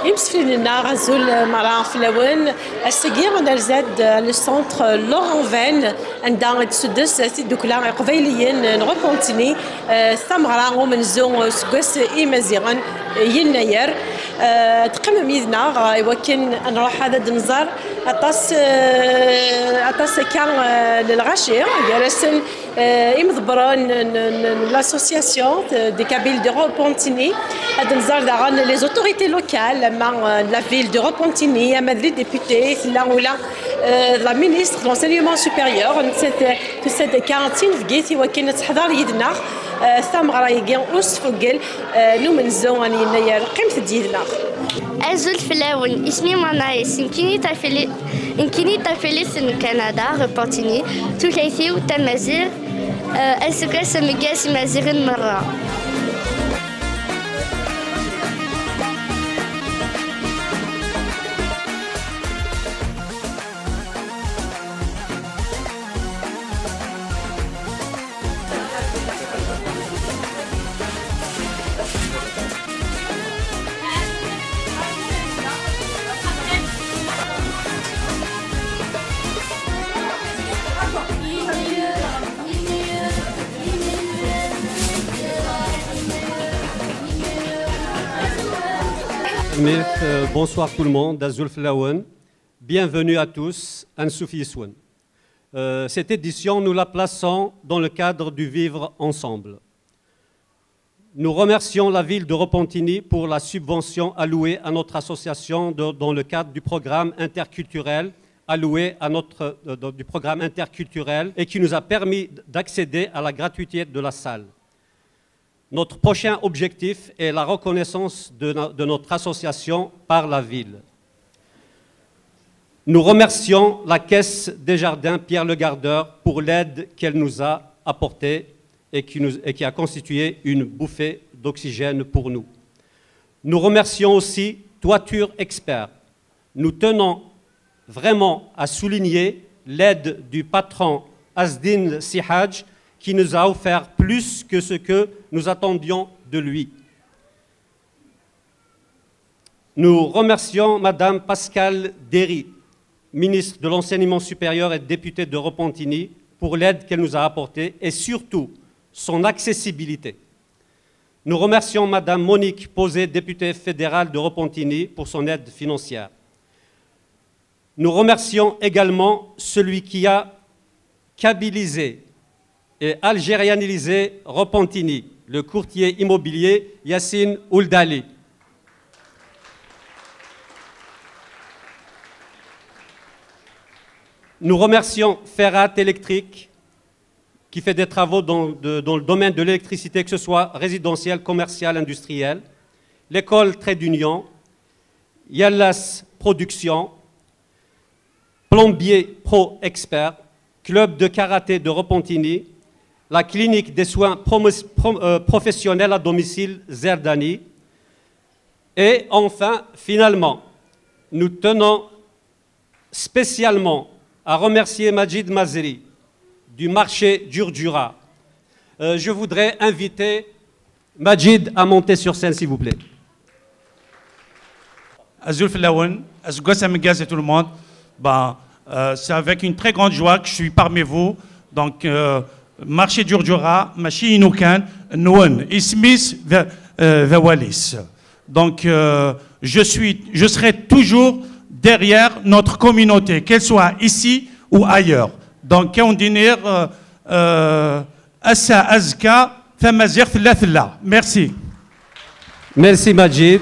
يمسفلنا غزول مرا فلاون السجير نرزاد للسنتر لورانفين عندنا تسدس دوكلا قبيليين نغوبونتيني ثمرة ومن زون سكوس إيمازيغان يناير تقمم يدنا ولكن نروح هذا النزار أطاس كان للغاشير جالسن يمضبرون l'association des Kabyles de Repentigny هذا النزار داغن les autorités locales مع la ville de Repentigny Madrid député là où là la ministre de l'enseignement supérieur que cette quarantaine فقيتي ولكن تحضر يدنا ثمرة يجي أسفقل نومن زواني يناير قيمة ديدنا أزول فلاون اسمي منايس إنكيني تافيليس من كندا ريبورتيني توكايثي وتمازير أسكاس مقاس مازيغ مرة Bonsoir tout le monde, d'Azul Flawen. Bienvenue à tous, Ansoufi Iswan. Cette édition, nous la plaçons dans le cadre du Vivre Ensemble. Nous remercions la ville de Repentigny pour la subvention allouée à notre association dans le cadre du programme interculturel et qui nous a permis d'accéder à la gratuité de la salle. Notre prochain objectif est la reconnaissance de notre association par la ville. Nous remercions la Caisse des Jardins Pierre Le Gardeur pour l'aide qu'elle nous a apportée et qui a constitué une bouffée d'oxygène pour nous. Nous remercions aussi Toiture Expert. Nous tenons vraiment à souligner l'aide du patron Asdin Sihaj qui nous a offert plus que ce que nous attendions de lui. Nous remercions Madame Pascale Derry, ministre de l'Enseignement supérieur et députée de Repentigny, pour l'aide qu'elle nous a apportée et surtout son accessibilité. Nous remercions Madame Monique Posé, députée fédérale de Repentigny, pour son aide financière. Nous remercions également celui qui a kabylisé et algérianisé Repentigny, le courtier immobilier Yassine Ouldali. Nous remercions Ferrat Électrique, qui fait des travaux dans le domaine de l'électricité, que ce soit résidentiel, commercial, industriel, l'école Trait d'Union, Yallas Production, Plombier Pro Expert, Club de karaté de Repentigny, la clinique des soins professionnels à domicile Zerdani. Et enfin, finalement, nous tenons spécialement à remercier Majid Mazeri du marché Djurdjura. Je voudrais inviter Majid à monter sur scène, s'il vous plaît. Azul Flawen, Azugasa tout le monde. C'est avec une très grande joie que je suis parmi vous. Donc, marché Djurdjura, Machi Inoukan, Noun, Ismis, Walis. Donc, je serai toujours derrière notre communauté, qu'elle soit ici ou ailleurs. Donc, on dit Assa Azka, Famazir Fila. Merci. Merci Majid.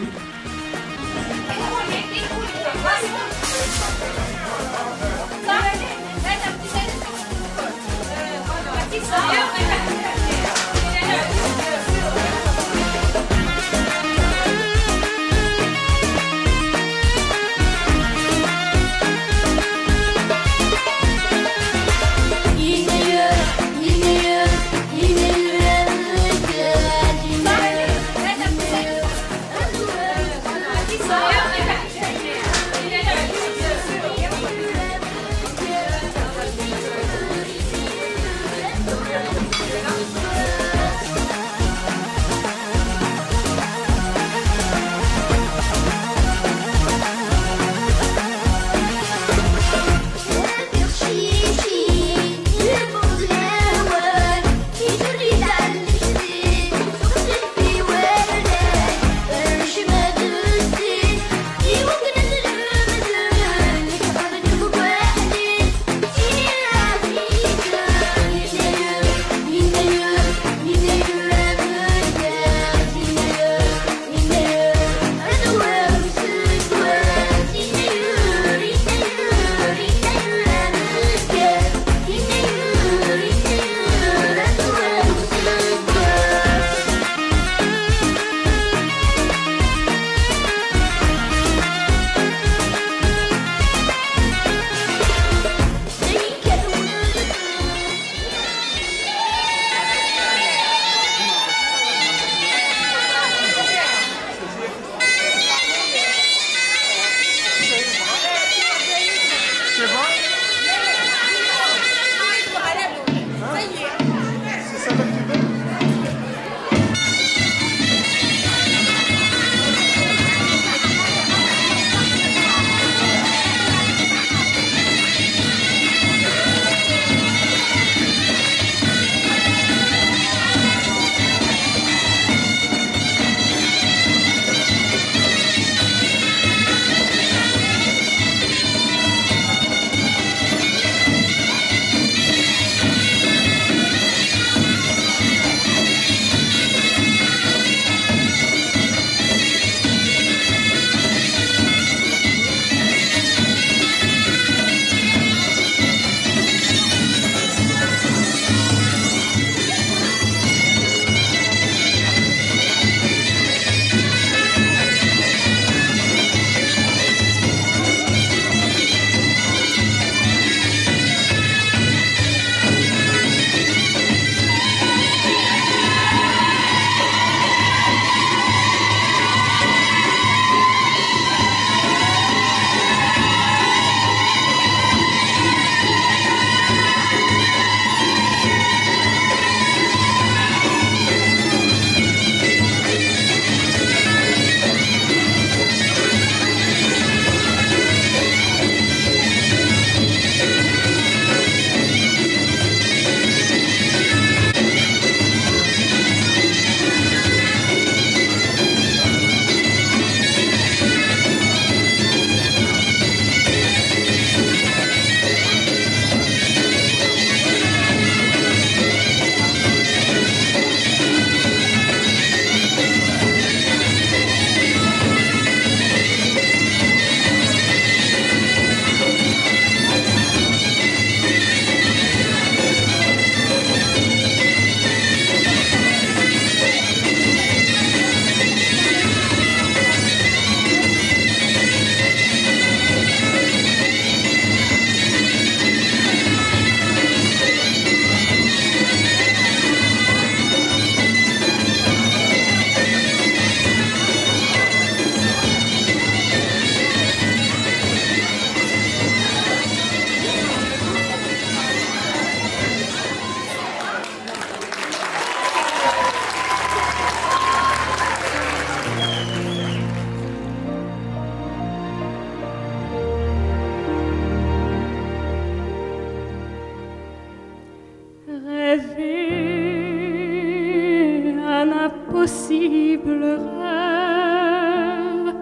d'un impossible rêve.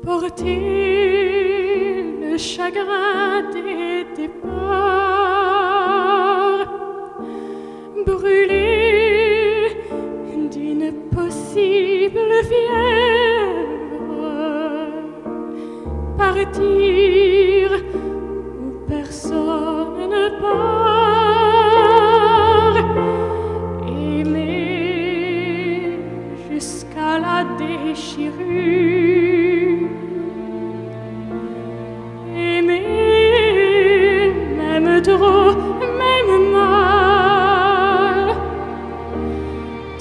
Porter le chagrin des départs, brûler d'une possible fièvre, partir où personne ne part, aimer jusqu'à la déchirure, aimer même trop, même mal,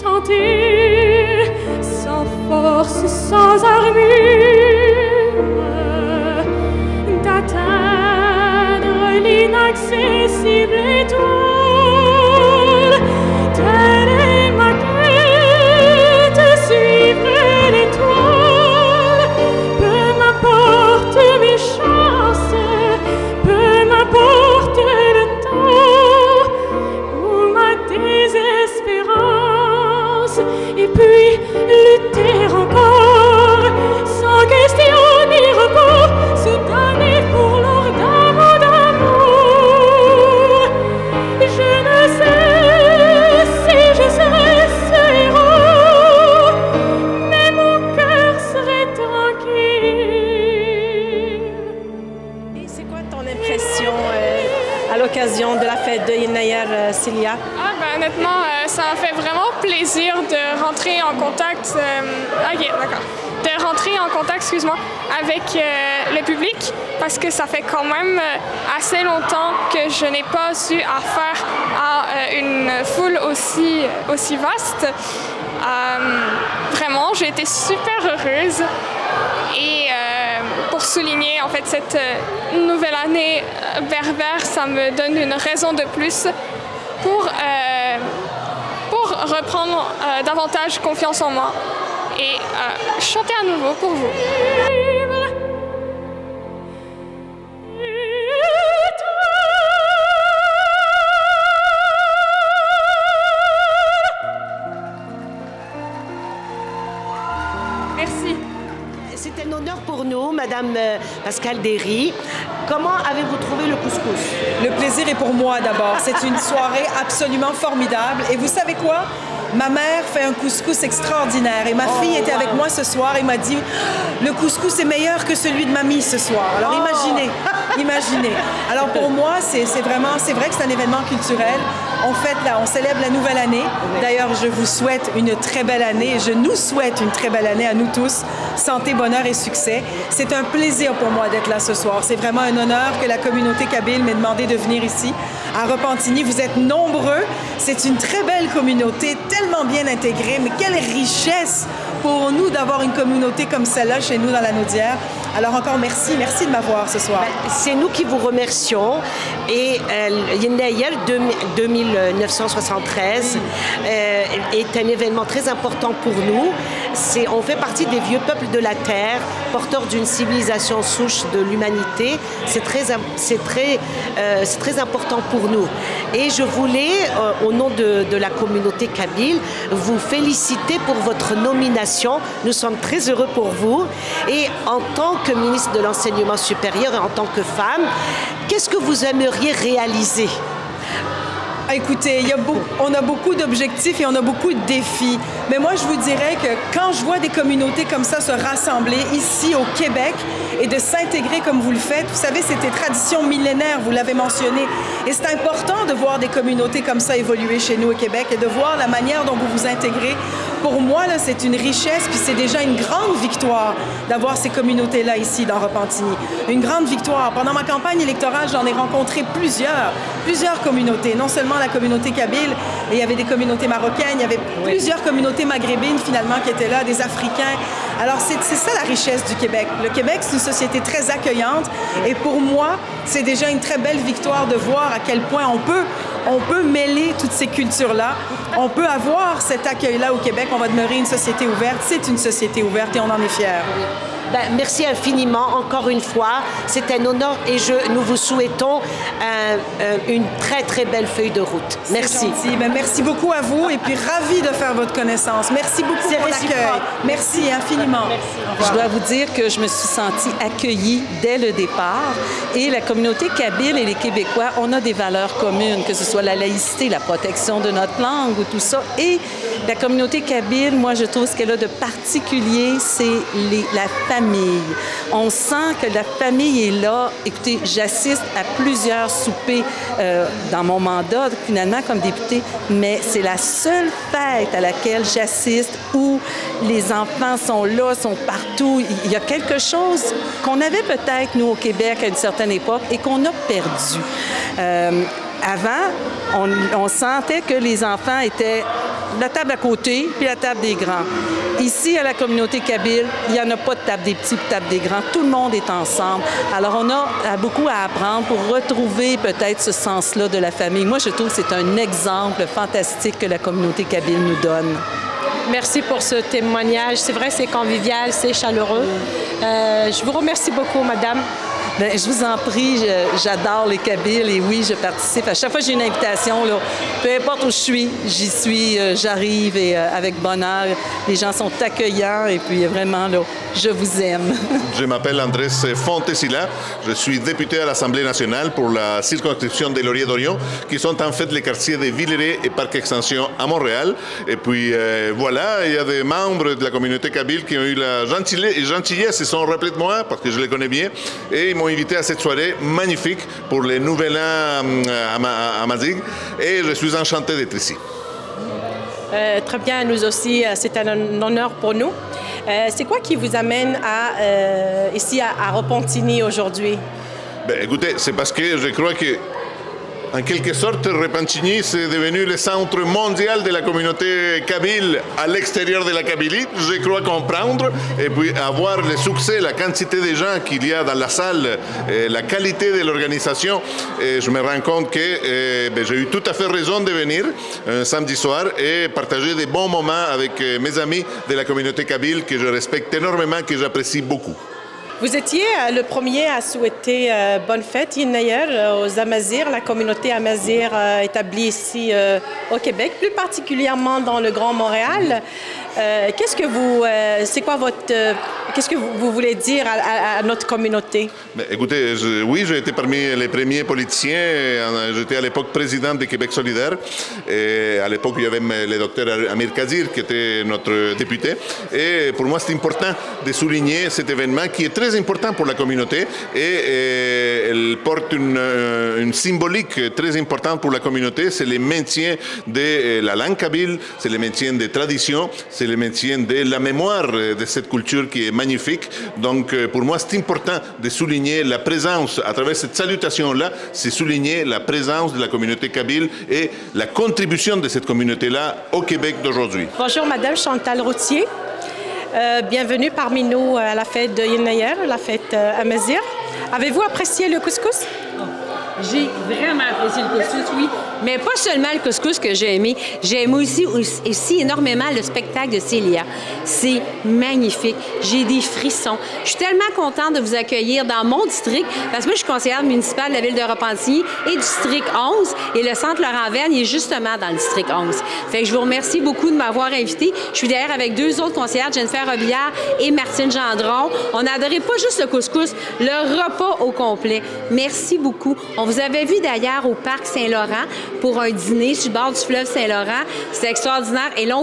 tenter sans force, sans armure, d'atteindre l'inaccessible étoile. Telle est ma quête, suivre l'étoile. Peu m'importe mes chances, peu m'importe le temps ou ma désespérance, et puis lutter encore, sans question ni repos, se donner pour l'or d'un mot d'amour. Je ne sais si je serai ce héros, mais mon cœur serait tranquille. Et c'est quoi ton impression à l'occasion de la fête de Yennayer, Célia? Honnêtement, ça m'a fait vraiment plaisir de rentrer en contact, de rentrer en contact, avec le public, parce que ça fait quand même assez longtemps que je n'ai pas eu affaire à une foule aussi vaste. Vraiment, j'ai été super heureuse. Et pour souligner en fait cette nouvelle année berbère, ça me donne une raison de plus pour reprendre davantage confiance en moi et chanter à nouveau pour vous. Merci. C'est un honneur pour nous, Madame Pascale Derry. Comment avez-vous trouvé le couscous? Le plaisir est pour moi d'abord. C'est une soirée absolument formidable. Et vous savez quoi? Ma mère fait un couscous extraordinaire. Et ma fille était avec moi ce soir et m'a dit « Le couscous est meilleur que celui de mamie ce soir. » Alors imaginez, imaginez. Alors pour moi, c'est vrai que c'est un événement culturel. On célèbre la nouvelle année. D'ailleurs, je vous souhaite une très belle année et je nous souhaite une très belle année à nous tous. Santé, bonheur et succès. C'est un plaisir pour moi d'être là ce soir. C'est vraiment un honneur que la communauté kabyle m'ait demandé de venir ici à Repentigny. Vous êtes nombreux. C'est une très belle communauté, tellement bien intégrée. Mais quelle richesse pour nous d'avoir une communauté comme celle-là chez nous dans la Naudière. Alors encore merci de m'avoir ce soir. C'est nous qui vous remercions. Et Yennayer 1973 est un événement très important pour nous. On fait partie des vieux peuples de la Terre, porteurs d'une civilisation souche de l'humanité. C'est très important pour nous. Et je voulais, au nom de la communauté kabyle, vous féliciter pour votre nomination. Nous sommes très heureux pour vous. Et en tant que ministre de l'Enseignement supérieur et en tant que femme, qu'est-ce que vous aimeriez réaliser? Écoutez, on a beaucoup d'objectifs et on a beaucoup de défis. Mais moi, je vous dirais que quand je vois des communautés comme ça se rassembler ici au Québec et de s'intégrer comme vous le faites, vous savez, c'était tradition millénaire, vous l'avez mentionné. Et c'est important de voir des communautés comme ça évoluer chez nous au Québec et de voir la manière dont vous vous intégrez. Pour moi, là, c'est une richesse, puis c'est déjà une grande victoire d'avoir ces communautés-là ici dans Repentigny. Une grande victoire. Pendant ma campagne électorale, j'en ai rencontré plusieurs communautés, non seulement la communauté kabyle, et il y avait des communautés marocaines, il y avait plusieurs communautés maghrébines finalement qui étaient là, des Africains. Alors c'est ça la richesse du Québec. Le Québec, c'est une société très accueillante et pour moi, c'est déjà une très belle victoire de voir à quel point on peut mêler toutes ces cultures-là. On peut avoir cet accueil-là au Québec. On va demeurer une société ouverte. C'est une société ouverte et on en est fiers. merci infiniment, encore une fois. C'est un honneur et nous vous souhaitons une très, très belle feuille de route. Merci. Merci beaucoup à vous et puis ravi de faire votre connaissance. Merci beaucoup pour l'accueil. Merci infiniment. Je dois vous dire que je me suis sentie accueillie dès le départ et la communauté kabyle et les Québécois, on a des valeurs communes, que ce soit la laïcité, la protection de notre langue ou tout ça. Et la communauté kabyle, moi, je trouve ce qu'elle a de particulier, c'est la famille. On sent que la famille est là. Écoutez, j'assiste à plusieurs soupers dans mon mandat, finalement, comme députée, mais c'est la seule fête à laquelle j'assiste où les enfants sont là, sont partout. Il y a quelque chose qu'on avait peut-être, nous, au Québec, à une certaine époque, et qu'on a perdu. Avant, on sentait que les enfants étaient la table à côté, puis la table des grands. Ici, à la communauté kabyle, il n'y en a pas de table des petits, de table des grands. Tout le monde est ensemble. Alors, on a beaucoup à apprendre pour retrouver peut-être ce sens-là de la famille. Moi, je trouve que c'est un exemple fantastique que la communauté kabyle nous donne. Merci pour ce témoignage. C'est vrai, c'est convivial, c'est chaleureux. Je vous remercie beaucoup, madame. Bien, je vous en prie, j'adore les Kabyles et oui, je participe. À chaque fois que j'ai une invitation, là, peu importe où je suis, j'y suis, j'arrive et avec bonheur. Les gens sont accueillants et puis vraiment, là, je vous aime. Je m'appelle Andrés Fontesilla. Je suis député à l'Assemblée nationale pour la circonscription des Lauriers-d'Orion, qui sont en fait les quartiers de Villeray et Parc Extension à Montréal. Et puis voilà, il y a des membres de la communauté kabyle qui ont eu la gentillesse, ils sont rappelés de moi parce que je les connais bien. Et ils m'ont invité à cette soirée magnifique pour les Nouvel An à Mazig. Et je suis enchanté d'être ici. Très bien, nous aussi, c'est un honneur pour nous. C'est quoi qui vous amène ici à Repentigny aujourd'hui? Ben, écoutez, c'est parce que je crois que, en quelque sorte, Repentigny, c'est devenu le centre mondial de la communauté kabyle à l'extérieur de la Kabylie. Je crois comprendre. Et puis, avoir le succès, la quantité de gens qu'il y a dans la salle, la qualité de l'organisation, je me rends compte que j'ai eu tout à fait raison de venir un samedi soir et partager des bons moments avec mes amis de la communauté kabyle que je respecte énormément, que j'apprécie beaucoup. Vous étiez le premier à souhaiter bonne fête, Yennayer, aux Amazirs, la communauté Amazir établie ici au Québec, plus particulièrement dans le Grand Montréal. Qu'est-ce que vous voulez dire à notre communauté? Écoutez, oui, j'ai été parmi les premiers politiciens. J'étais à l'époque président de Québec solidaire. Et à l'époque, il y avait le docteur Amir Kazir qui était notre député. Et pour moi, c'est important de souligner cet événement qui est très important pour la communauté. Et elle porte une symbolique très importante pour la communauté. C'est le maintien de la langue kabyle, c'est le maintien des traditions, c'est le maintien de la mémoire de cette culture qui est magnifique. Donc, pour moi, c'est important de souligner la présence, à travers cette salutation-là, c'est souligner la présence de la communauté kabyle et la contribution de cette communauté-là au Québec d'aujourd'hui. Bonjour, Madame Chantal Routier. Bienvenue parmi nous à la fête de Yennayer, la fête Amazir. Avez-vous apprécié le couscous? J'ai vraiment apprécié le couscous, oui. Mais pas seulement le couscous que j'ai aimé. J'ai aimé aussi énormément le spectacle de Célia. C'est magnifique. J'ai des frissons. Je suis tellement contente de vous accueillir dans mon district, parce que moi, je suis conseillère municipale de la ville de Repentigny et du district 11. Et le centre Laurent-Verne, il est justement dans le district 11. Fait que je vous remercie beaucoup de m'avoir invité. Je suis d'ailleurs avec deux autres conseillères, Jennifer Robillard et Martine Gendron. On a adoré pas juste le couscous, le repas au complet. Merci beaucoup. On vous avait vu d'ailleurs au Parc Saint-Laurent pour un dîner sur le bord du fleuve Saint-Laurent. C'était extraordinaire. Et là,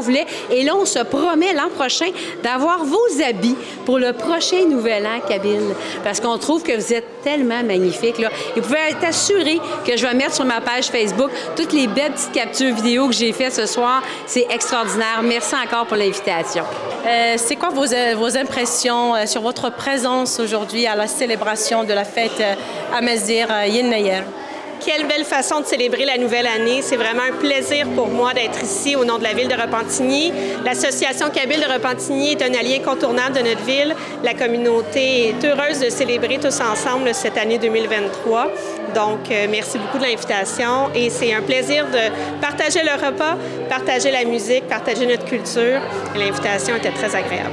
on se promet l'an prochain d'avoir vos habits pour le prochain Nouvel An kabyle. Parce qu'on trouve que vous êtes tellement magnifiques, là. Et vous pouvez être assurés que je vais mettre sur ma page Facebook toutes les belles petites captures vidéo que j'ai faites ce soir. C'est extraordinaire. Merci encore pour l'invitation. C'est quoi vos impressions sur votre présence aujourd'hui à la célébration de la fête Amazir Yennayer? Quelle belle façon de célébrer la nouvelle année. C'est vraiment un plaisir pour moi d'être ici au nom de la ville de Repentigny. L'Association kabyle de Repentigny est un allié incontournable de notre ville. La communauté est heureuse de célébrer tous ensemble cette année 2023. Donc, merci beaucoup de l'invitation et c'est un plaisir de partager le repas, partager la musique, partager notre culture. L'invitation était très agréable.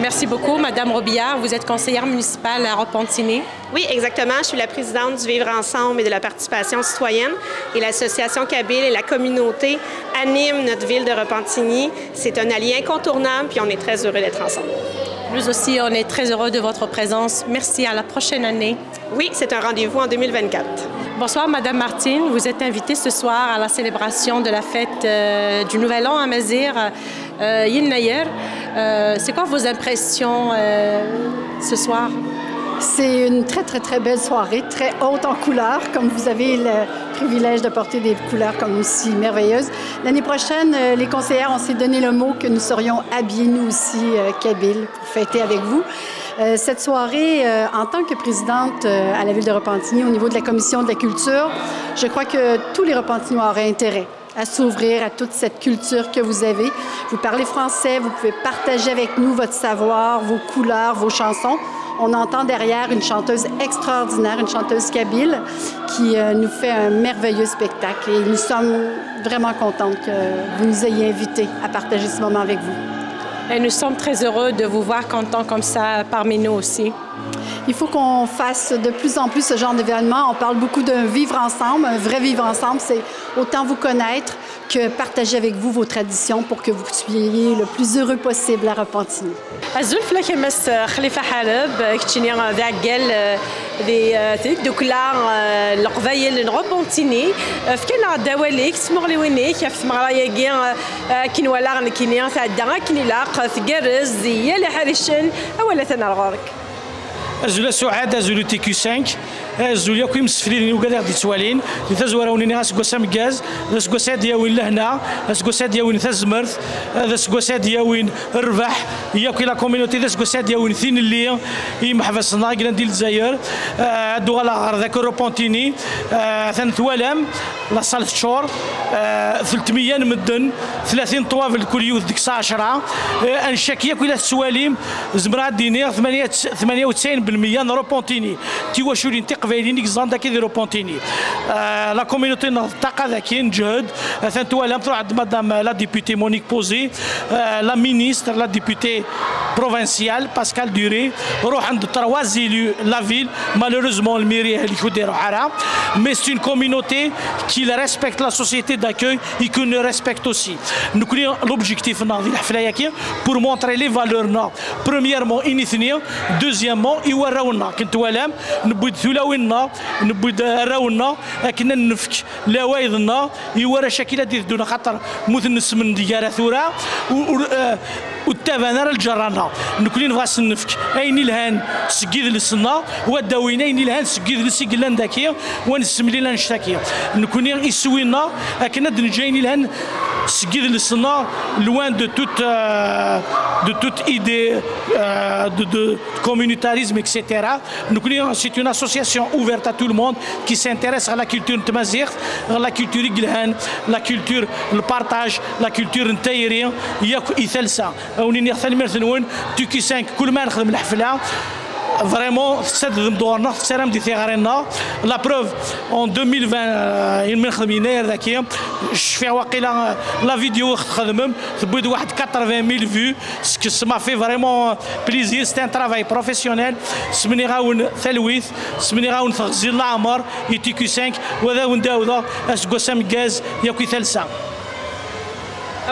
Merci beaucoup, Madame Robillard. Vous êtes conseillère municipale à Repentigny. Oui, exactement. Je suis la présidente du Vivre Ensemble et de la participation citoyenne. Et l'Association Kabyle et la communauté animent notre ville de Repentigny. C'est un allié incontournable, puis on est très heureux d'être ensemble. Nous aussi, on est très heureux de votre présence. Merci, à la prochaine année. Oui, c'est un rendez-vous en 2024. Bonsoir, Madame Martine. Vous êtes invitée ce soir à la célébration de la fête du Nouvel An à Mazir, Yennayer. C'est quoi vos impressions ce soir? C'est une très belle soirée, très haute en couleurs, comme vous avez le privilège de porter des couleurs comme si merveilleuses. L'année prochaine, les conseillères, on s'est donné le mot que nous serions habillés, nous aussi, Kabyle, pour fêter avec vous. Cette soirée, en tant que présidente à la ville de Repentigny, au niveau de la commission de la culture, je crois que tous les Repentignois auraient intérêt à s'ouvrir à toute cette culture que vous avez. Vous parlez français, vous pouvez partager avec nous votre savoir, vos couleurs, vos chansons. On entend derrière une chanteuse extraordinaire, une chanteuse kabyle, qui nous fait un merveilleux spectacle. Et nous sommes vraiment contentes que vous nous ayez invités à partager ce moment avec vous. Et nous sommes très heureux de vous voir content comme ça parmi nous aussi. Il faut qu'on fasse de plus en plus ce genre d'événement. On parle beaucoup d'un vivre ensemble. Un vrai vivre ensemble, c'est autant vous connaître que partager avec vous vos traditions pour que vous soyez le plus heureux possible à Repentigny. الزلف لك مس خليفة حلب كتشيني ذا قال ذي دوكلا القبايل نغوبونتيني فكنا دواليك تمغلي وينيك في مغرايا كي كينوالا كينيا تعدا كينيلاق تقرز زي لحرشن اولا تنرغوك أزولا سعاد أزولو تيكو 5 أزوليا كوي مسفرين وقادر دي توالين لتزورا ونينا سكوسا مكاز سكوسا دياوين لهنا سكوسا دياوين ثزمرث سكوسا دياوين الربح هي كي لا كوميونيتي سكوسا دياوين ثين اللي محفظنا قلنا ديال الجزائر دوغالا غار ذاك روبونتيني ثان ثوالام لا صالة شور 300 مدن 30 طوافل كل يوث ديك 10 انشاكيه كي لا سواليم زمرا دينير 98% روبونتيني تيواشولين تقبايلين اكزان داك دي روبونتيني لا كوميونيتي نطاقه ذاك نجهد ثان توالام تروح عند مدام لا ديبوتي مونيك بوزي لا مينيستر لا ديبوتي provincial Pascal Duré روح عند 3 élus la ville malheureusement le mairie اللي يديروا حرام mais c'est une communauté qui respecte la société d'accueil et qui nous respecte aussi نكون l'objectif dans هذه الحفله ياكي pour montrer les valeurs premièrement inithnia deuxièmement يوراونا كنت ولام نبغي ثلاوينا نبغي راونا كنا نفك لوايضنا يورا شكله ديالنا خاطر مثنس من ديال ثورا والتابانا الجرانا نكون نغاس النفك اين الهان سكيد للسنا وداوينا اين الهان سكيد لسيكلان داكيا ونسملي لنا نشتاكيا نكون يسوينا كنا دنجاين الهان سكيد للسنا loin de toute idée de communautarisme etc. C'est une association ouverte à tout le monde qui s'intéresse à la culture tmazigh, à la culture iglan, la culture le partage, la culture ntaïri يثلسا وني نختار مرثنون تيكي 5 كل ما نخدم الحفله vraiment تسدد دورنا تسرم دي ثغارنا لا بروف en 2020 نخدم يناير ذاك شفيع واقيلا لا فيديو خدمم تبود واحد 80000 فيو سما في فريمون بليزير سي ان ترافاي بروفيسيونيل سمني غاون ثلويث سمني غاون تغزيل العمر يتيكي 5 وذا ونداودا اسكوسام غاز ياكي ثلسا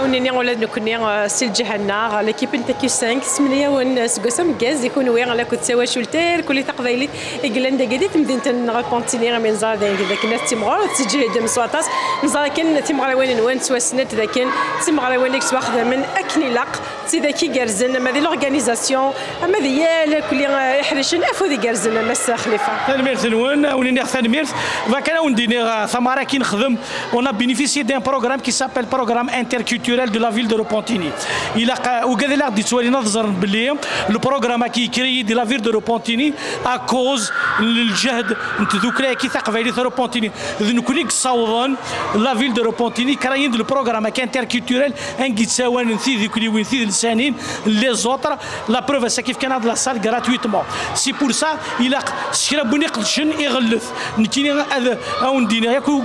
ونيني ولاد نكوني سيل جهنا ليكيب نتاكي 5 سمنيا ون سكوسام غاز يكون وين على كنت سوا شولتير كل تقبايلي يقلن داكيت مدينه غابونتيني من زار داك الناس تيمغور تجي مسواطاس نزار كان تيمغرا وين وين سوا سنت ذاك تيمغرا وين ليك واخذ من اكني لاق تي ذاكي كارزن ما دي لورغانيزاسيون اما ديال كل يحرشن افو دي كارزن مس خليفه تنمير ثنون ونيني تنمير فكان ونديني ثماره كي نخدم on a bénéficié d'un programme qui s'appelle programme interculturel de la ville de Repentigny. Il a وقال دي تسوالينا تزر باللي لو بروغرام كي كريي دي لا فيل دو روبونتيني ا كوز الجهد انت ذوكرا كي ثقفايلي روبونتيني ذنكوني كصاوضن لا فيل دو روبونتيني كراين دو بروغرام كي انتركولتورال ان كي تساوان نثي ذوكلي وين ثي لسانين لي زوتر لا بروف سا كيف كان هاد لا سال غراتويتمون سي بور سا الى شرا بني قدشن يغلف نتيني هذا او ندينا ياكو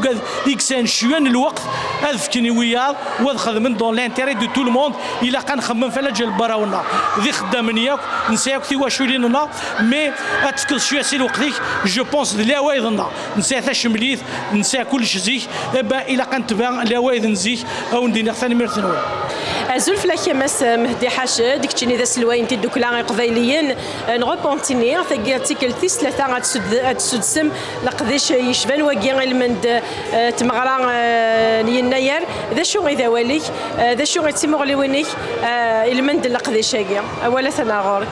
اكسان شوان الوقت اذفكني وياه وخدم نون دون لانتيري دو تو الموند الا كنخمم فلا ديال البراونه ذي خدامين ياك نساك تي واش لينا مي اتفكر شويه سي وقتك جو بونس لا وايضنا نسا حتى شمليت نسا كلشي زيك الا كنتبع لا وايد نزيك او ندير ثاني مرتنوي زول فلا كماس مهدي حاشد ديك تشيني ذا سلوين تي دوكلا قبايليين نغوبونتيني ثقي تيكلتيس ثلاثه غتسدسم لقديش يشبان واكي المند تمغرا يناير ذا شو غيدا واليك ذا شو غيتيمو لوينيك المند لقديش هاكي ولا ثناغور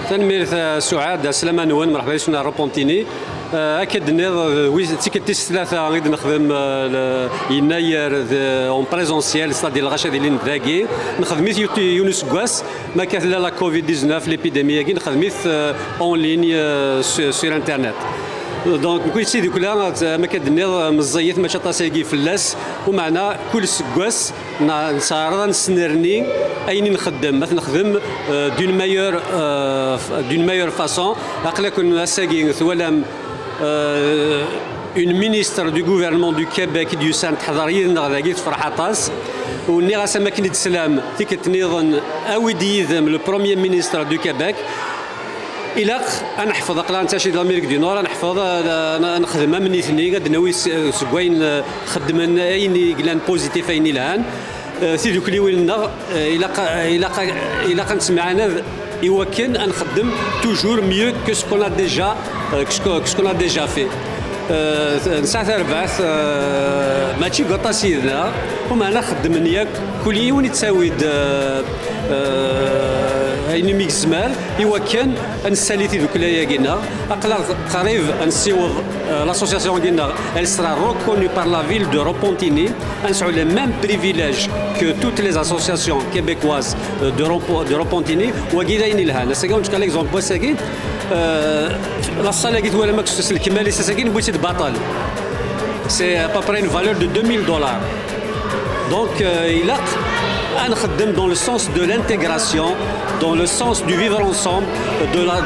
تنمير سعاد سلامة نوان مرحبا بك شنا روبونتيني اكيد نيض تيكتيس ثلاثه غادي نخدم يناير اون بريزونسيال ستادير الغاشا ديال نذاكي نخدميت يونس كواس ما كانت لا كوفيد 19 ليبيديمي كي نخدميت اون لين سور انترنت دونك كل شيء دوك لا ما كدنيض مزيت ما شطاساكي فلاس ومعنا كل سكواس نصارض نسنرني اين نخدم مثلا نخدم دون مايور فاسون عقلا كون ساكي ثوالام une ministre du gouvernement du Québec du Centre حضرين نغداكي فرحاطاس وني غاسا ما كنت سلام تيكت نيضن اويدي ذم لو بروميير مينيستر دو كيبيك إلا نحفظ أقلا نتاشي الأمريك دي نور نحفظ نخدم من اثنين قد نوي سكوين خدمنا أين قلان بوزيتيف أين الآن سيدو كلي ويلنا إلا كنسمعنا يمكن أن نخدم توجور ميو كو سكون ا ديجا في نساعة ربعث ماشي قطا سيدنا ومعنا خدمني كل يوم يتساويد أين ميكس مال يمكن أن نساليتي دوك لاياكينا أقلا قريب نسيوض l'association Guinard, elle sera reconnue par la ville de Repentigny, ainsi les mêmes privilèges que toutes les associations québécoises de Repentigny. Ou à Guidaïn Ilhan. C'est comme un exemple, la salle qui est max le Kimeli, c'est une boîte de batal. C'est à peu près une valeur de $2000. Donc il a un khadem dans le sens de l'intégration, dans le sens du vivre ensemble,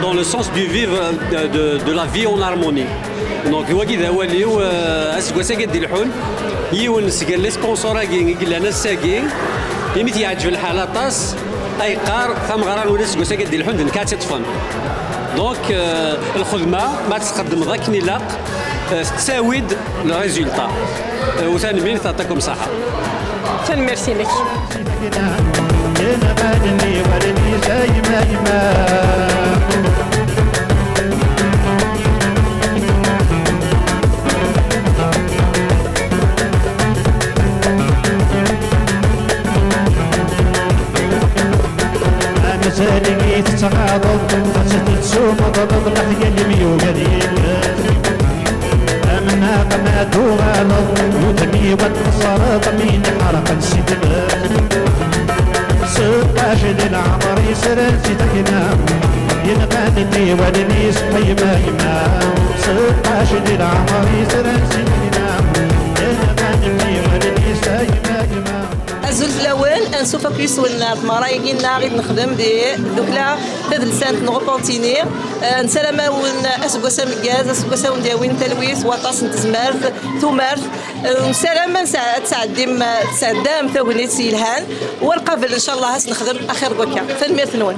dans le sens du vivre de la vie en harmonie. دونك هو كذا هو اللي هو اسكو قد الحل يونس قال لي سبونسور كي قال لنا الساكي يميت يعجب الحاله طاس اي قار ثم غران ولا سكو قد الحل كاتطفن دونك الخدمه ما تقدم ذاك نلاق تساويد لو ريزولتا وثاني مين تعطيكم صحه ثاني ميرسي لك سالي تتعاضد ستتسوم ضد لحيا الميو قديم أمنا قناة غالض يتمي والنصر ضمين حرق السدم 16 للعمر يسرن ستكنا ينغاني ولنيس حيما يما 16 للعمر يسرن ستكنا ينغاني ولنيس حيما يما الزلف الاول نسوف كيس ولنا مرايقينا غير نخدم دي دوكلا هذا لسان نغوبونتيني نسلام ولنا اسكوسا مكاز اسكوسا ونداوين تلويس وطاس نتزمارث ثمارث نسلام تسعدام ثوغنيت سيلهان والقابل ان شاء الله نخدم اخر وكا فالمير ثنون